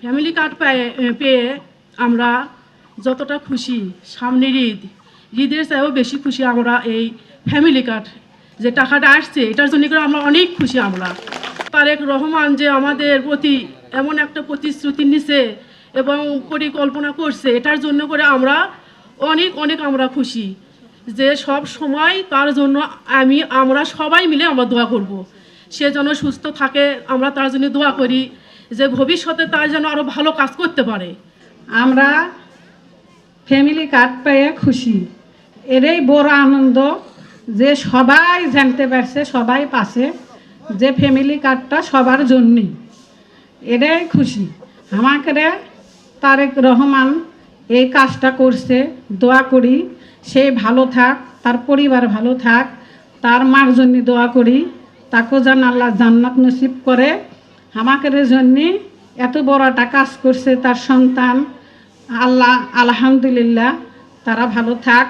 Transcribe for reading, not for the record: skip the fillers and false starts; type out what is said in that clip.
Family card পেয়ে আমরা যতটা খুশি, সামনের ঈদের চেয়েও বেশি খুশি আমরা এই ফ্যামিলি কার্ড যে টাকাটা আসছে এটার জন্য করে আমরা অনেক খুশি। আমরা তারেক রহমান যে আমাদের প্রতি এমন একটা প্রতিশ্রুতি নিছে এবং পরিকল্পনা করছে, এটার জন্য করে আমরা অনেক আমরা খুশি যে সব সময় তার জন্য আমরা সবাই মিলে আমরা দোয়া করব, সে যেন সুস্থ থাকে। আমরা তার জন্য দোয়া করি যে ভবিষ্যতে তার যেন আরও ভালো কাজ করতে পারে। আমরা ফ্যামিলি কার্ড পেয়ে খুশি, এরই বড় আনন্দ যে সবাই জানতে পারছে, সবাই পাচ্ছে যে ফ্যামিলি কার্ডটা সবার জন্যই, এটাই খুশি। আমাকে তারেক রহমান এই কাজটা করছে, দোয়া করি সে ভালো থাক, তার পরিবার ভালো থাক, তার মার জন্য দোয়া করি তাকেও যেন আল্লাহ জান্নাত নসিব করে। আমাকে জন্য এত বড় একটা কাজ করছে তার সন্তান, আল্লাহ আলহামদুলিল্লাহ তারা ভালো থাক।